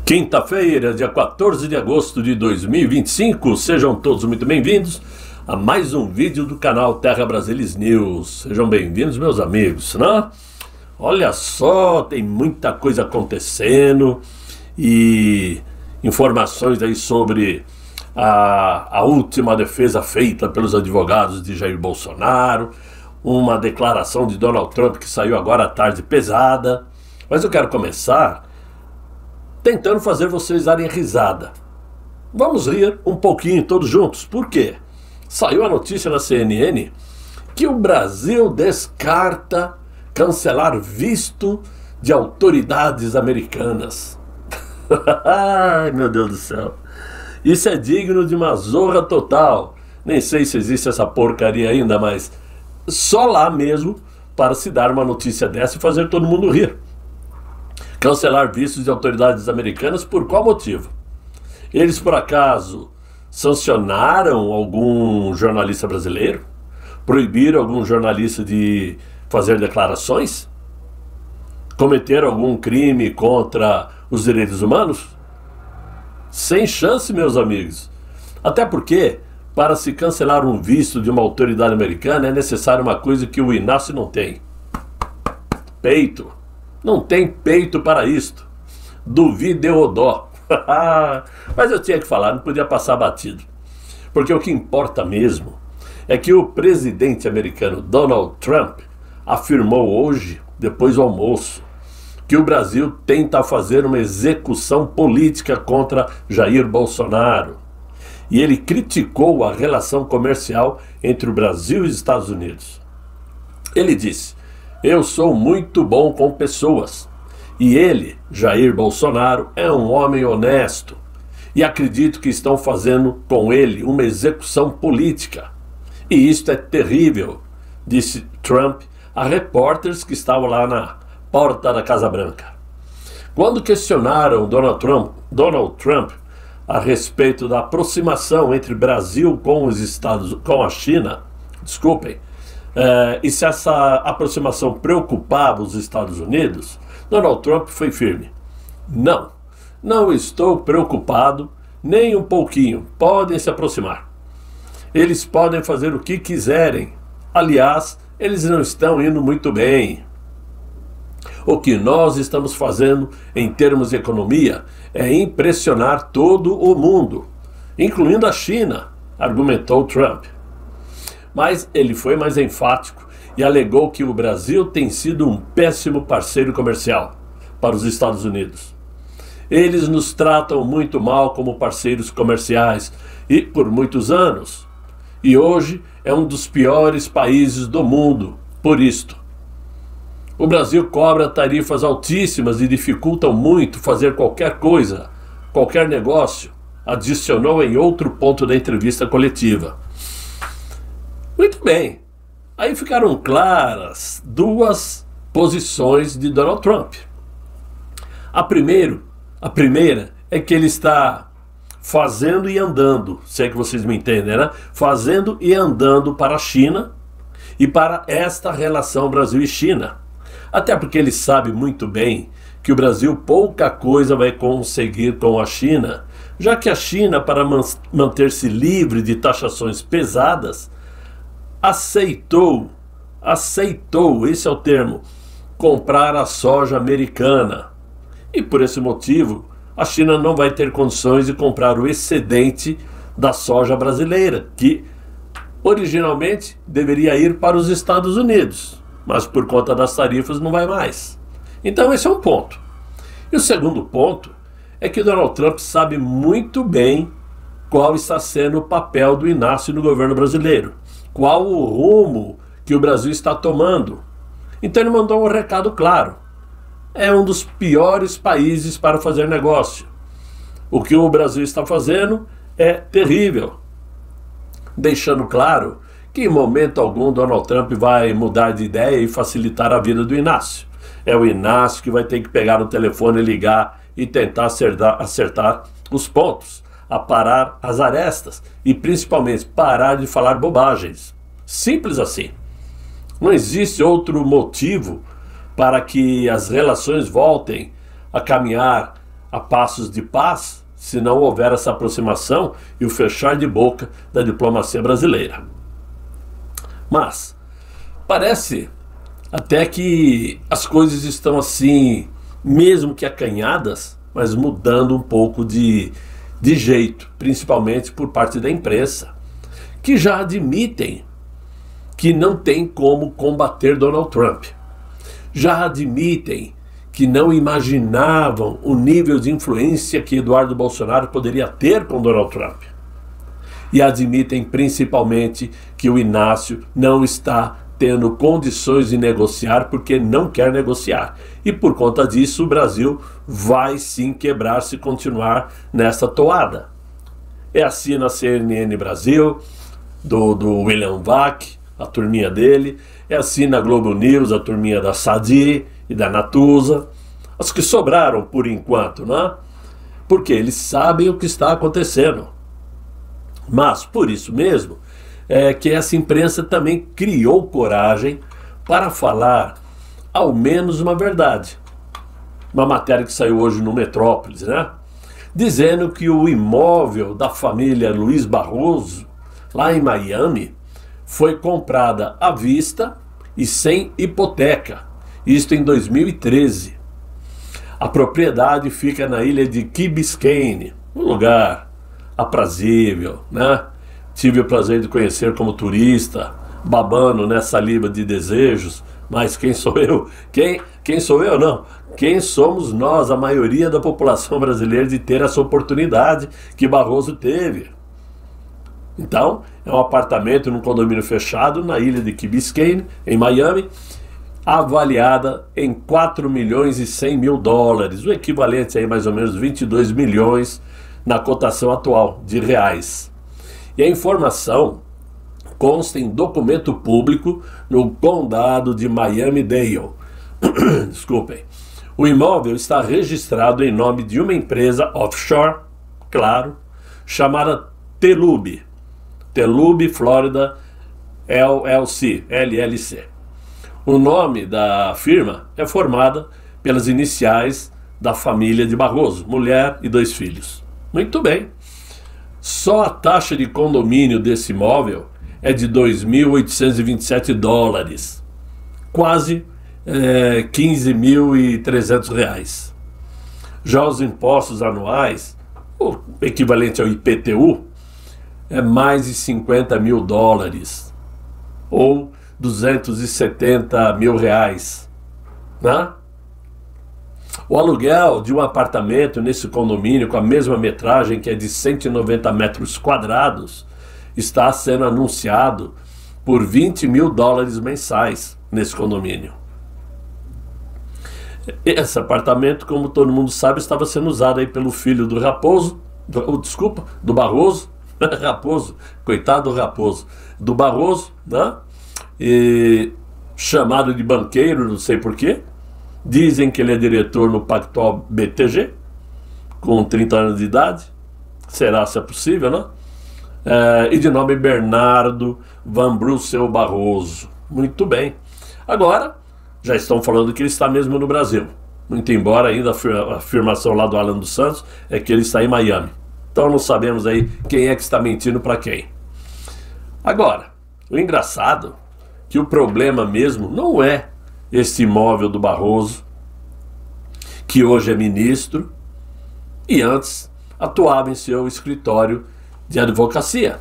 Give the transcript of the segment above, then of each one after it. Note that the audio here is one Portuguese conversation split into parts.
Quinta-feira, dia 14 de agosto de 2025, sejam todos muito bem-vindos a mais um vídeo do canal Terra Brasilis News. Sejam bem-vindos, meus amigos, né? Olha só, tem muita coisa acontecendo e informações aí sobre a última defesa feita pelos advogados de Jair Bolsonaro, uma declaração de Donald Trump que saiu agora à tarde pesada. Mas eu quero começar tentando fazer vocês darem risada. Vamos rir um pouquinho todos juntos. Por quê? Saiu a notícia na CNN que o Brasil descarta cancelar visto de autoridades americanas. Ai, meu Deus do céu. Isso é digno de uma zorra total. Nem sei se existe essa porcaria ainda, mas só lá mesmo para se dar uma notícia dessa e fazer todo mundo rir. Cancelar vistos de autoridades americanas por qual motivo? Eles, por acaso, sancionaram algum jornalista brasileiro? Proibiram algum jornalista de fazer declarações? Cometeram algum crime contra os direitos humanos? Sem chance, meus amigos. Até porque, para se cancelar um visto de uma autoridade americana, é necessário uma coisa que o Inácio não tem: peito. Não tem peito para isto. Duvide o dó. Mas eu tinha que falar, não podia passar batido. Porque o que importa mesmo é que o presidente americano Donald Trump afirmou hoje, depois do almoço, que o Brasil tenta fazer uma execução política contra Jair Bolsonaro. E ele criticou a relação comercial entre o Brasil e os Estados Unidos. Ele disse: "Eu sou muito bom com pessoas. E ele, Jair Bolsonaro, é um homem honesto. E acredito que estão fazendo com ele uma execução política. E isto é terrível", disse Trump a repórteres que estavam lá na porta da Casa Branca. Quando questionaram Donald Trump a respeito da aproximação entre Brasil com a China, e se essa aproximação preocupava os Estados Unidos, Donald Trump foi firme. Não estou preocupado nem um pouquinho. Podem se aproximar. Eles podem fazer o que quiserem. Aliás, eles não estão indo muito bem. O que nós estamos fazendo em termos de economia é impressionar todo o mundo, incluindo a China, argumentou Trump. Mas ele foi mais enfático e alegou que o Brasil tem sido um péssimo parceiro comercial para os Estados Unidos. Eles nos tratam muito mal como parceiros comerciais e por muitos anos. E hoje é um dos piores países do mundo por isto. O Brasil cobra tarifas altíssimas e dificultam muito fazer qualquer coisa, qualquer negócio, adicionou em outro ponto da entrevista coletiva. Muito bem, aí ficaram claras duas posições de Donald Trump. A primeira é que ele está fazendo e andando, se é que vocês me entendem, né? Fazendo e andando para a China e para esta relação Brasil e China. Até porque ele sabe muito bem que o Brasil pouca coisa vai conseguir com a China, já que a China, para manter-se livre de taxações pesadas, aceitou, esse é o termo, comprar a soja americana. E por esse motivo, a China não vai ter condições de comprar o excedente da soja brasileira, que originalmente deveria ir para os Estados Unidos, mas por conta das tarifas não vai mais. Então esse é um ponto. E o segundo ponto é que Donald Trump sabe muito bem qual está sendo o papel do Inácio no governo brasileiro, qual o rumo que o Brasil está tomando. Então ele mandou um recado claro: é um dos piores países para fazer negócio. O que o Brasil está fazendo é terrível. Deixando claro que em momento algum Donald Trump vai mudar de ideia e facilitar a vida do Inácio. É o Inácio que vai ter que pegar o telefone, ligar e tentar acertar os pontos, aparar as arestas e principalmente parar de falar bobagens. Simples assim. Não existe outro motivo para que as relações voltem a caminhar a passos de paz se não houver essa aproximação e o fechar de boca da diplomacia brasileira. Mas parece até que as coisas estão assim, mesmo que acanhadas, mas mudando um pouco de jeito, principalmente por parte da imprensa, que já admitem que não tem como combater Donald Trump. Já admitem que não imaginavam o nível de influência que Eduardo Bolsonaro poderia ter com Donald Trump. E admitem principalmente que o Inácio não está tendo condições de negociar porque não quer negociar. E por conta disso o Brasil vai sim quebrar se continuar nessa toada. É assim na CNN Brasil, do William Vac, a turminha dele. É assim na Globo News, a turminha da Sadi e da Natuza. As que sobraram por enquanto, né? Porque eles sabem o que está acontecendo. Mas por isso mesmo é que essa imprensa também criou coragem para falar ao menos uma verdade. Uma matéria que saiu hoje no Metrópolis, né? Dizendo que o imóvel da família Luiz Barroso, lá em Miami, foi comprada à vista e sem hipoteca. Isto em 2013. A propriedade fica na ilha de Key Biscayne, um lugar aprazível, né? Tive o prazer de conhecer como turista, babando nessa saliva de desejos, mas quem sou eu? Quem sou eu? Não. Quem somos nós, a maioria da população brasileira, de ter essa oportunidade que Barroso teve? Então, é um apartamento num condomínio fechado na ilha de Key Biscayne, em Miami, avaliada em 4 milhões e 100 mil dólares, o equivalente a mais ou menos 22 milhões na cotação atual de reais. E a informação consta em documento público no condado de Miami-Dade. Desculpem. O imóvel está registrado em nome de uma empresa offshore, claro, chamada Telub Florida LLC. O nome da firma é formada pelas iniciais da família de Barroso, mulher e 2 filhos. Muito bem. Só a taxa de condomínio desse imóvel é de 2.827 dólares, quase 15.300 reais. Já os impostos anuais, o equivalente ao IPTU, é mais de 50 mil dólares, ou 270 mil reais, né? O aluguel de um apartamento nesse condomínio com a mesma metragem, que é de 190 metros quadrados, está sendo anunciado por 20 mil dólares mensais nesse condomínio. Esse apartamento, como todo mundo sabe, estava sendo usado aí pelo filho do Raposo, do Barroso, Raposo, coitado do Raposo, do Barroso, né? E chamado de banqueiro, não sei porquê. Dizem que ele é diretor no Pactual BTG, com 30 anos de idade. Será se é possível, né? E de nome Bernardo Van Brussel Barroso. Muito bem. Agora, já estão falando que ele está mesmo no Brasil. Muito embora ainda a afirmação lá do Alan dos Santos é que ele está em Miami. Então não sabemos aí quem é que está mentindo para quem. Agora, o engraçado é que o problema mesmo não é esse imóvel do Barroso, que hoje é ministro e antes atuava em seu escritório de advocacia.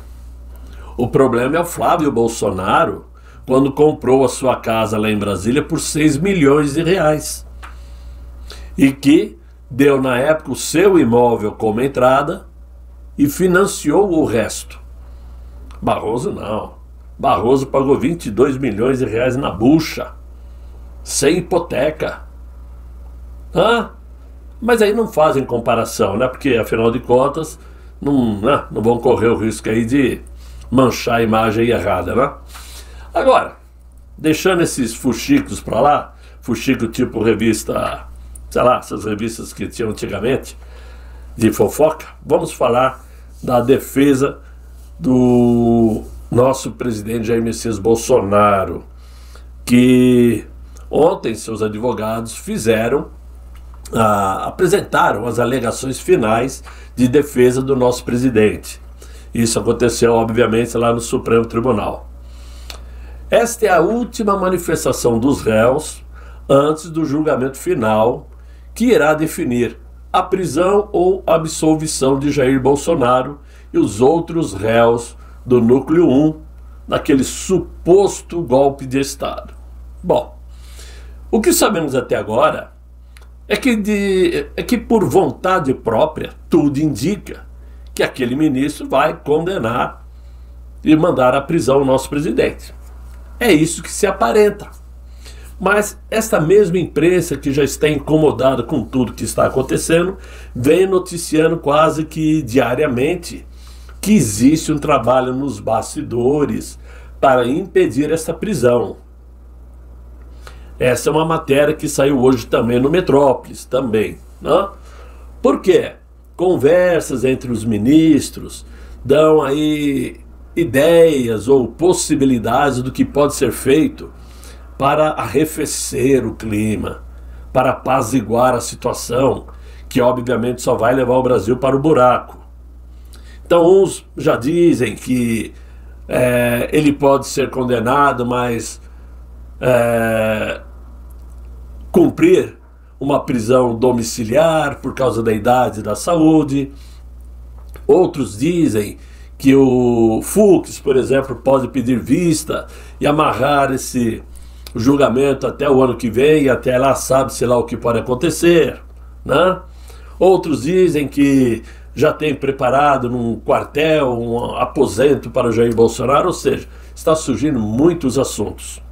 O problema é o Flávio Bolsonaro, quando comprou a sua casa lá em Brasília por 6 milhões de reais. E que deu na época o seu imóvel como entrada e financiou o resto. Barroso não. Barroso pagou 22 milhões de reais na bucha, sem hipoteca. Mas aí não fazem comparação, né? Porque afinal de contas não vão correr o risco aí de manchar a imagem errada, né? Agora, deixando esses fuxicos para lá, fuxico tipo revista, sei lá, essas revistas que tinham antigamente de fofoca, vamos falar da defesa do nosso presidente Jair Messias Bolsonaro, que ontem seus advogados fizeram apresentaram as alegações finais de defesa do nosso presidente. Isso aconteceu, obviamente, lá no Supremo Tribunal. Esta é a última manifestação dos réus antes do julgamento final, que irá definir a prisão ou absolvição de Jair Bolsonaro e os outros réus do Núcleo 1 naquele suposto golpe de Estado. Bom, o que sabemos até agora é que por vontade própria, tudo indica que aquele ministro vai condenar e mandar à prisão o nosso presidente. É isso que se aparenta. Mas esta mesma imprensa, que já está incomodada com tudo que está acontecendo, vem noticiando quase que diariamente que existe um trabalho nos bastidores para impedir esta prisão. Essa é uma matéria que saiu hoje também no Metrópolis, também, né? Por quê? Conversas entre os ministros dão aí ideias ou possibilidades do que pode ser feito para arrefecer o clima, para apaziguar a situação, que obviamente só vai levar o Brasil para o buraco. Então uns já dizem que ele pode ser condenado, mas cumprir uma prisão domiciliar por causa da idade e da saúde. Outros dizem que o Fux, por exemplo, pode pedir vista e amarrar esse julgamento até o ano que vem, e até lá sabe-se lá o que pode acontecer, né? Outros dizem que já tem preparado num quartel um aposento para o Jair Bolsonaro, ou seja, está surgindo muitos assuntos.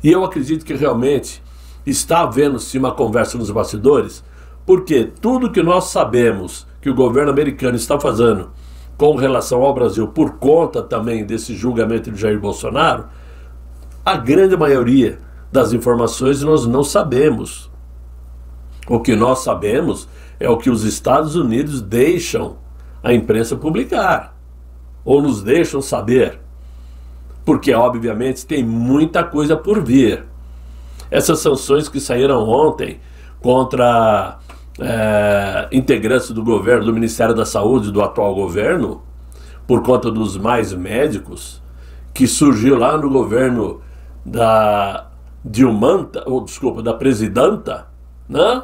E eu acredito que realmente está havendo-se uma conversa nos bastidores, porque tudo que nós sabemos que o governo americano está fazendo com relação ao Brasil, por conta também desse julgamento de Jair Bolsonaro, a grande maioria das informações nós não sabemos. O que nós sabemos é o que os Estados Unidos deixam a imprensa publicar, ou nos deixam saber, porque obviamente tem muita coisa por vir. Essas sanções que saíram ontem contra integrantes do governo, do Ministério da Saúde, do atual governo, por conta dos mais médicos, que surgiu lá no governo da da presidenta, né?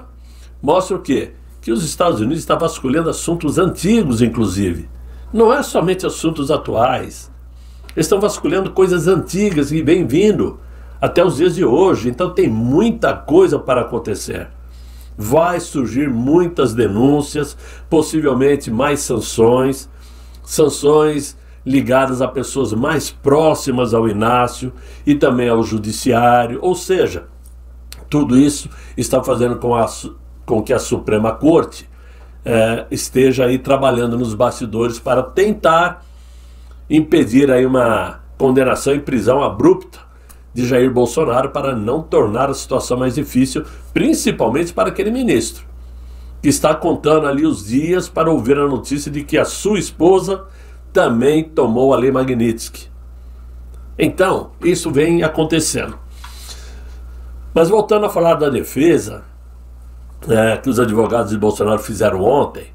Mostra o quê? Que os Estados Unidos estão vasculhando assuntos antigos, inclusive. Não é somente assuntos atuais. Eles estão vasculhando coisas antigas e vem vindo até os dias de hoje. Então tem muita coisa para acontecer. Vai surgir muitas denúncias, possivelmente mais sanções ligadas a pessoas mais próximas ao Inácio e também ao judiciário. Ou seja, tudo isso está fazendo com que a Suprema Corte esteja aí trabalhando nos bastidores para tentar impedir aí uma condenação e prisão abrupta de Jair Bolsonaro, para não tornar a situação mais difícil, principalmente para aquele ministro que está contando ali os dias para ouvir a notícia de que a sua esposa também tomou a Lei Magnitsky. Então, isso vem acontecendo. Mas voltando a falar da defesa que os advogados de Bolsonaro fizeram ontem,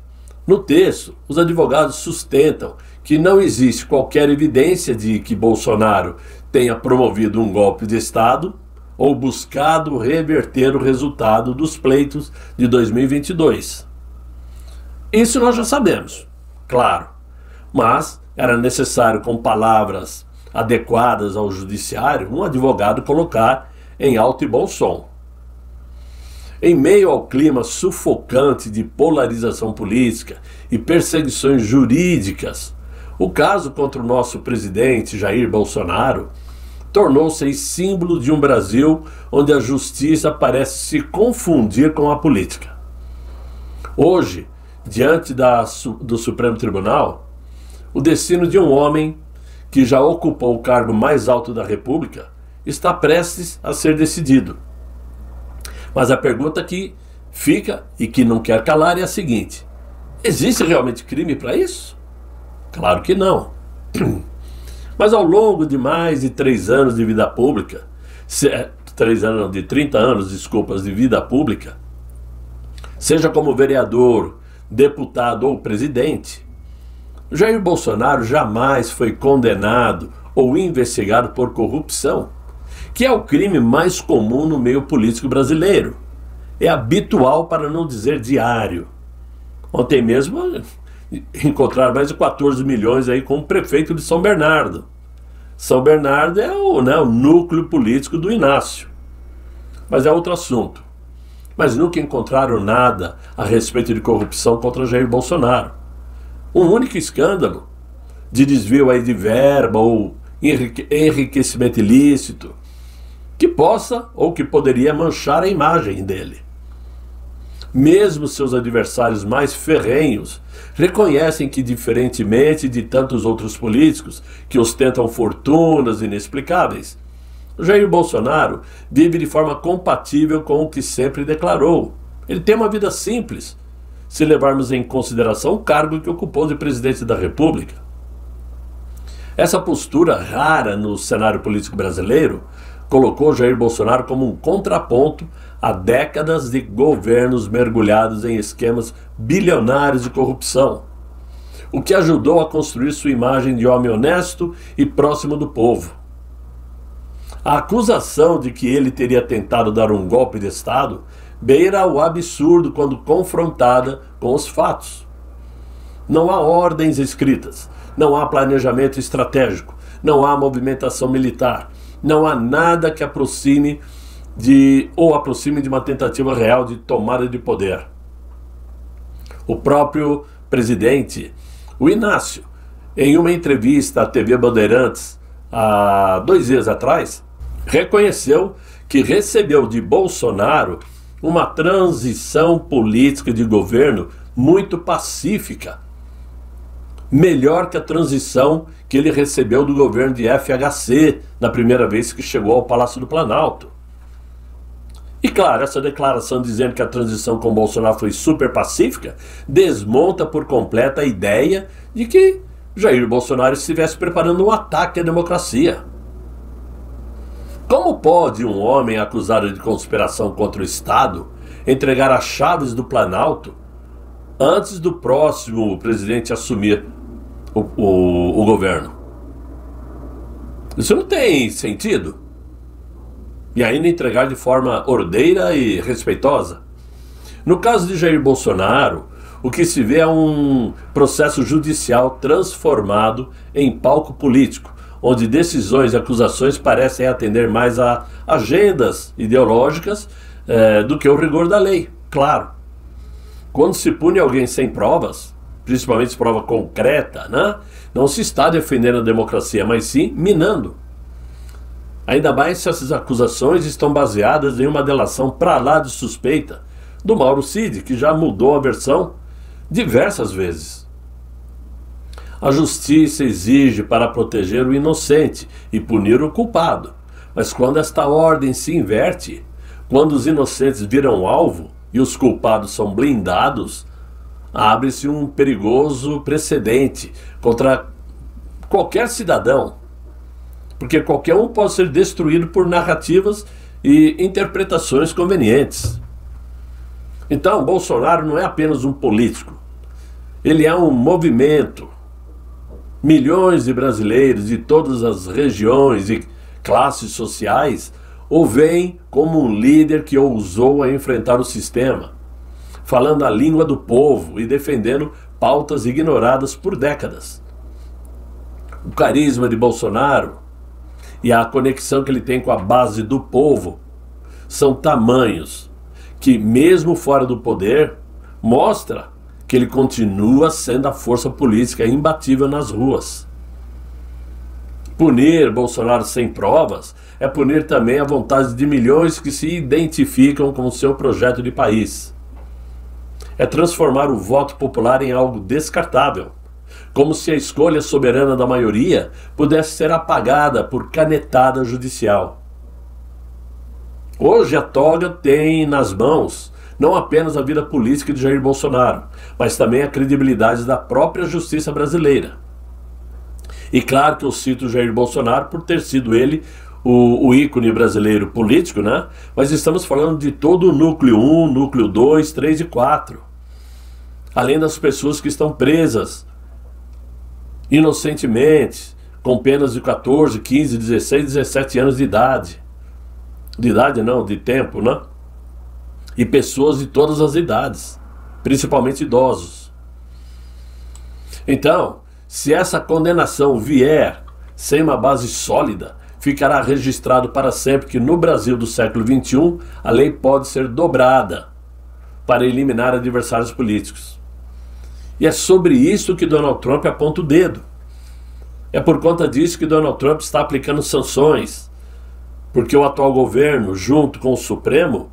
no texto, os advogados sustentam que não existe qualquer evidência de que Bolsonaro tenha promovido um golpe de Estado ou buscado reverter o resultado dos pleitos de 2022. Isso nós já sabemos, claro, mas era necessário, com palavras adequadas ao judiciário, um advogado colocar em alto e bom som. Em meio ao clima sufocante de polarização política e perseguições jurídicas, o caso contra o nosso presidente Jair Bolsonaro tornou-se símbolo de um Brasil onde a justiça parece se confundir com a política. Hoje, diante do Supremo Tribunal, o destino de um homem que já ocupou o cargo mais alto da República está prestes a ser decidido. Mas a pergunta que fica e que não quer calar é a seguinte: existe realmente crime para isso? Claro que não. Mas ao longo de mais de 3 anos de vida pública, de 30 anos, desculpas, de vida pública, Seja como vereador, deputado ou presidente, Jair Bolsonaro jamais foi condenado ou investigado por corrupção, que é o crime mais comum no meio político brasileiro. É habitual, para não dizer diário. Ontem mesmo encontraram mais de 14 milhões aí com o prefeito de São Bernardo. São Bernardo é o núcleo político do Inácio. Mas é outro assunto. Mas nunca encontraram nada a respeito de corrupção contra Jair Bolsonaro. Um único escândalo de desvio aí de verba ou enriquecimento ilícito que possa ou que poderia manchar a imagem dele. Mesmo seus adversários mais ferrenhos reconhecem que, diferentemente de tantos outros políticos que ostentam fortunas inexplicáveis, Jair Bolsonaro vive de forma compatível com o que sempre declarou. Ele tem uma vida simples, se levarmos em consideração o cargo que ocupou de presidente da República. Essa postura rara no cenário político brasileiro colocou Jair Bolsonaro como um contraponto a décadas de governos mergulhados em esquemas bilionários de corrupção, o que ajudou a construir sua imagem de homem honesto e próximo do povo. A acusação de que ele teria tentado dar um golpe de Estado beira o absurdo quando confrontada com os fatos. Não há ordens escritas, não há planejamento estratégico, não há movimentação militar, não há nada que aproxime de uma tentativa real de tomada de poder. O próprio presidente, o Inácio, em uma entrevista à TV Bandeirantes há 2 dias atrás, reconheceu que recebeu de Bolsonaro uma transição política de governo muito pacífica, melhor que a transição que ele recebeu do governo de FHC na primeira vez que chegou ao Palácio do Planalto. E claro, essa declaração dizendo que a transição com Bolsonaro foi super pacífica desmonta por completo a ideia de que Jair Bolsonaro estivesse preparando um ataque à democracia. Como pode um homem acusado de conspiração contra o Estado entregar as chaves do Planalto antes do próximo presidente assumir o governo? Isso não tem sentido. E ainda entregar de forma ordeira e respeitosa. No caso de Jair Bolsonaro, o que se vê é um processo judicial transformado em palco político, onde decisões e acusações parecem atender mais a agendas ideológicas do que o rigor da lei. Claro, quando se pune alguém sem provas, principalmente prova concreta, né, não se está defendendo a democracia, mas sim minando. Ainda mais se essas acusações estão baseadas em uma delação para lá de suspeita do Mauro Cid, que já mudou a versão diversas vezes. A justiça exige para proteger o inocente e punir o culpado, mas quando esta ordem se inverte, quando os inocentes viram alvo e os culpados são blindados, abre-se um perigoso precedente contra qualquer cidadão, porque qualquer um pode ser destruído por narrativas e interpretações convenientes. Então, Bolsonaro não é apenas um político, ele é um movimento. Milhões de brasileiros de todas as regiões e classes sociais o veem como um líder que ousou a enfrentar o sistema, falando a língua do povo e defendendo pautas ignoradas por décadas. O carisma de Bolsonaro e a conexão que ele tem com a base do povo são tamanhos que, mesmo fora do poder, mostra que ele continua sendo a força política imbatível nas ruas. Punir Bolsonaro sem provas é punir também a vontade de milhões que se identificam com o seu projeto de país. É transformar o voto popular em algo descartável, como se a escolha soberana da maioria pudesse ser apagada por canetada judicial. Hoje a toga tem nas mãos não apenas a vida política de Jair Bolsonaro, mas também a credibilidade da própria justiça brasileira. E claro que eu cito Jair Bolsonaro por ter sido ele o ícone brasileiro político, né? Mas estamos falando de todo o núcleo 1, núcleo 2, 3 e 4. Além das pessoas que estão presas inocentemente, com penas de 14, 15, 16, 17 anos de idade. De idade não, de tempo, né? E pessoas de todas as idades, principalmente idosos. Então, se essa condenação vier sem uma base sólida, ficará registrado para sempre que no Brasil do século XXI a lei pode ser dobrada para eliminar adversários políticos. E é sobre isso que Donald Trump aponta o dedo. É por conta disso que Donald Trump está aplicando sanções, porque o atual governo, junto com o Supremo,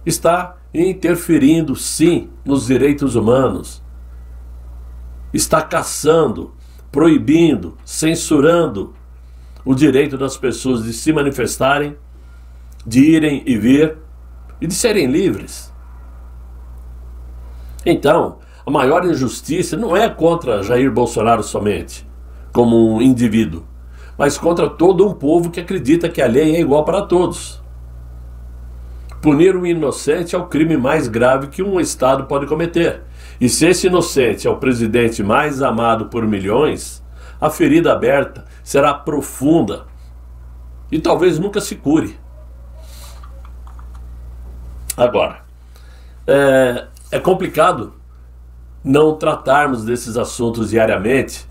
está interferindo, sim, nos direitos humanos. Está caçando, proibindo, censurando o direito das pessoas de se manifestarem, de irem e vir e de serem livres. Então, a maior injustiça não é contra Jair Bolsonaro somente, como um indivíduo, mas contra todo um povo que acredita que a lei é igual para todos. Punir um inocente é o crime mais grave que um Estado pode cometer. E se esse inocente é o presidente mais amado por milhões, a ferida aberta será profunda e talvez nunca se cure. Agora, é complicado não tratarmos desses assuntos diariamente,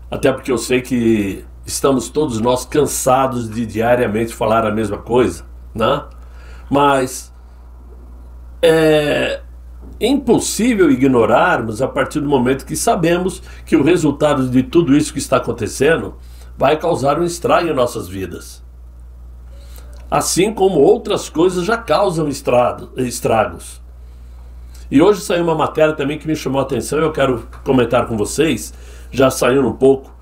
até porque eu sei que estamos todos nós cansados de diariamente falar a mesma coisa, né? Mas é impossível ignorarmos a partir do momento que sabemos que o resultado de tudo isso que está acontecendo vai causar um estrago em nossas vidas. Assim como outras coisas já causam estragos. E hoje saiu uma matéria também que me chamou a atenção, eu quero comentar com vocês, já saiu um pouco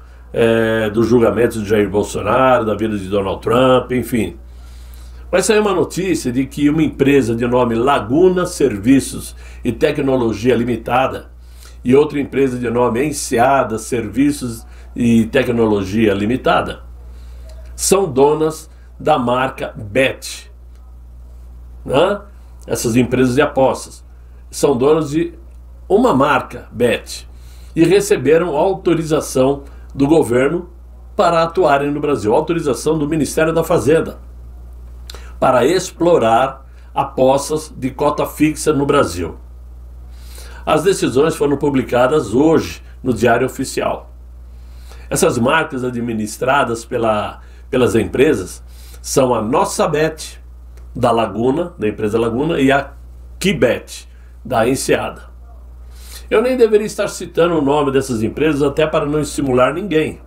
do julgamento de Jair Bolsonaro, da vida de Donald Trump, enfim. Mas saiu uma notícia de que uma empresa de nome Laguna Serviços e Tecnologia Limitada e outra empresa de nome Enseada Serviços e Tecnologia Limitada são donas da marca Bet, né? Essas empresas de apostas são donas de uma marca, Bet, e receberam autorização do governo para atuarem no Brasil, autorização do Ministério da Fazenda, para explorar apostas de cota fixa no Brasil. As decisões foram publicadas hoje no Diário Oficial. Essas marcas administradas pelas empresas são a Nossa Bet, da Laguna, da empresa Laguna, e a Kibet, da Enseada. Eu nem deveria estar citando o nome dessas empresas até para não estimular ninguém.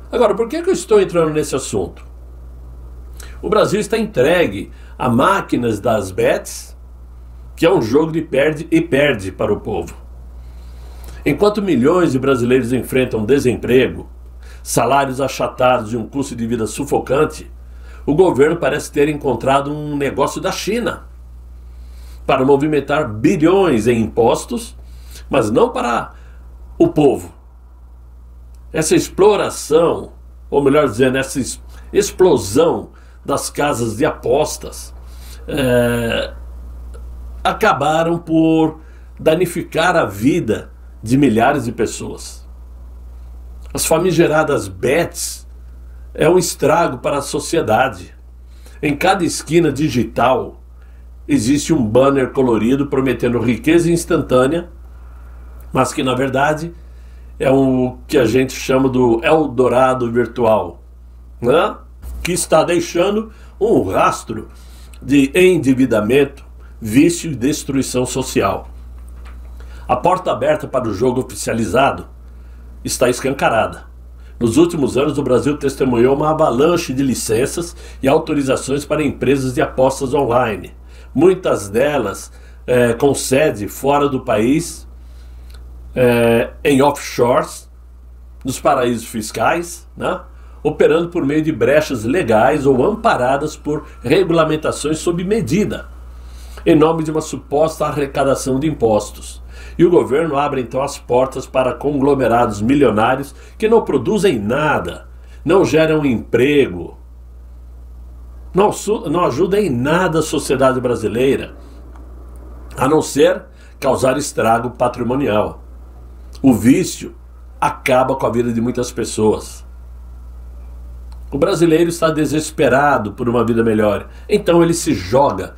Agora, por que eu estou entrando nesse assunto? O Brasil está entregue a máquinas das bets, que é um jogo de perde e perde para o povo. Enquanto milhões de brasileiros enfrentam desemprego, salários achatados e um custo de vida sufocante, o governo parece ter encontrado um negócio da China para movimentar bilhões em impostos, mas não para o povo. Essa exploração, ou melhor dizendo, essa explosão das casas de apostas acabaram por danificar a vida de milhares de pessoas. As famigeradas bets é um estrago para a sociedade. Em cada esquina digital existe um banner colorido prometendo riqueza instantânea, mas que na verdade é o que a gente chama do Eldorado virtual, né? Que está deixando um rastro de endividamento, vício e destruição social. A porta aberta para o jogo oficializado está escancarada. Nos últimos anos, o Brasil testemunhou uma avalanche de licenças e autorizações para empresas de apostas online. Muitas delas com sede fora do país, em offshores, nos paraísos fiscais, né? Operando por meio de brechas legais ou amparadas por regulamentações sob medida, em nome de uma suposta arrecadação de impostos. E o governo abre então as portas para conglomerados milionários que não produzem nada, não geram emprego, não ajuda em nada a sociedade brasileira, a não ser causar estrago patrimonial. O vício acaba com a vida de muitas pessoas. O brasileiro está desesperado por uma vida melhor, então ele se joga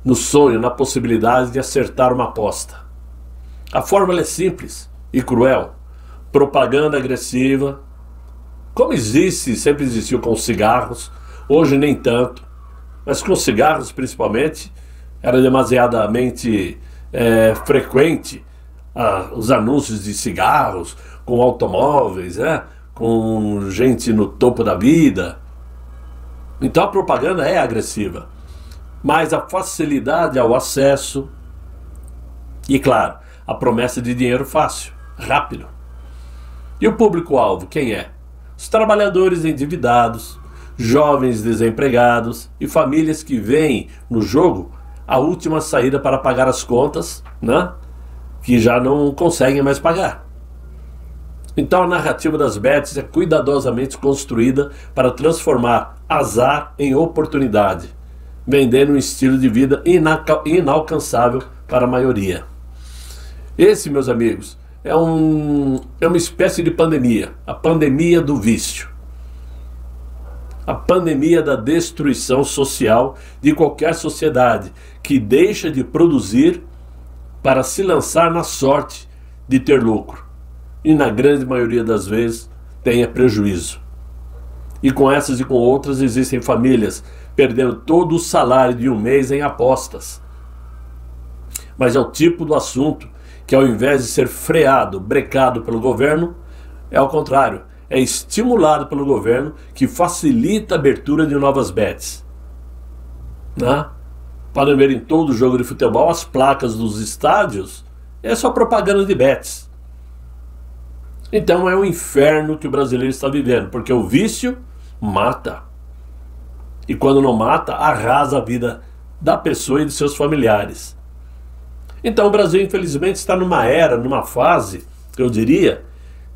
no sonho, na possibilidade de acertar uma aposta. A fórmula é simples e cruel. Propaganda agressiva, como sempre existiu com os cigarros, hoje nem tanto, mas com os cigarros principalmente, era demasiadamente frequente os anúncios de cigarros, com automóveis, com gente no topo da vida. Então a propaganda é agressiva, mas a facilidade ao acesso e, claro, a promessa de dinheiro fácil, rápido. E o público-alvo quem é? Os trabalhadores endividados, jovens desempregados e famílias que veem no jogo a última saída para pagar as contas, né? Que já não conseguem mais pagar. Então a narrativa das bets é cuidadosamente construída para transformar azar em oportunidade, vendendo um estilo de vida inalcançável para a maioria. Esse, meus amigos, é uma espécie de pandemia, a pandemia do vício. A pandemia da destruição social de qualquer sociedade que deixa de produzir para se lançar na sorte de ter lucro. E na grande maioria das vezes tenha prejuízo. E com essas e com outras existem famílias perdendo todo o salário de um mês em apostas. Mas é o tipo do assunto que, ao invés de ser freado, brecado pelo governo, é ao contrário, é estimulado pelo governo, que facilita a abertura de novas bets. Né? Podem ver em todo jogo de futebol as placas dos estádios, é só propaganda de bets. Então é um inferno que o brasileiro está vivendo, porque o vício mata. E quando não mata, arrasa a vida da pessoa e de seus familiares. Então o Brasil, infelizmente, está numa fase, eu diria,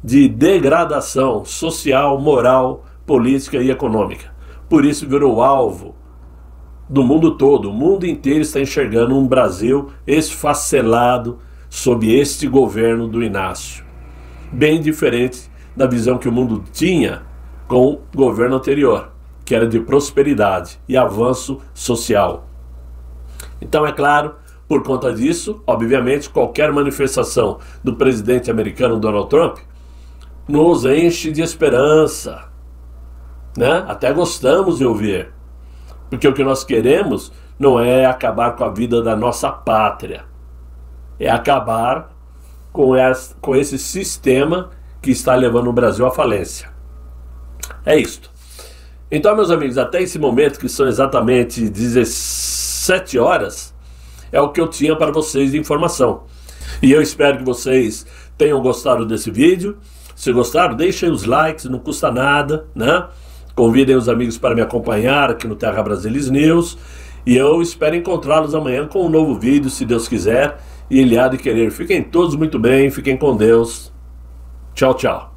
de degradação social, moral, política e econômica. Por isso virou alvo do mundo todo. O mundo inteiro está enxergando um Brasil esfacelado sob este governo do Inácio. Bem diferente da visão que o mundo tinha com o governo anterior, que era de prosperidade e avanço social. Então, é claro, por conta disso, obviamente, qualquer manifestação do presidente americano Donald Trump nos enche de esperança, né? Até gostamos de ouvir, porque o que nós queremos não é acabar com a vida da nossa pátria, é acabar com esse sistema que está levando o Brasil à falência. É isto. Então, meus amigos, até esse momento, que são exatamente 17 horas, é o que eu tinha para vocês de informação. E eu espero que vocês tenham gostado desse vídeo. Se gostaram, deixem os likes, não custa nada, né? Convidem os amigos para me acompanhar aqui no Terra Brasilis News. E eu espero encontrá-los amanhã com um novo vídeo, se Deus quiser. E Ele há de querer. Fiquem todos muito bem, fiquem com Deus. Tchau, tchau.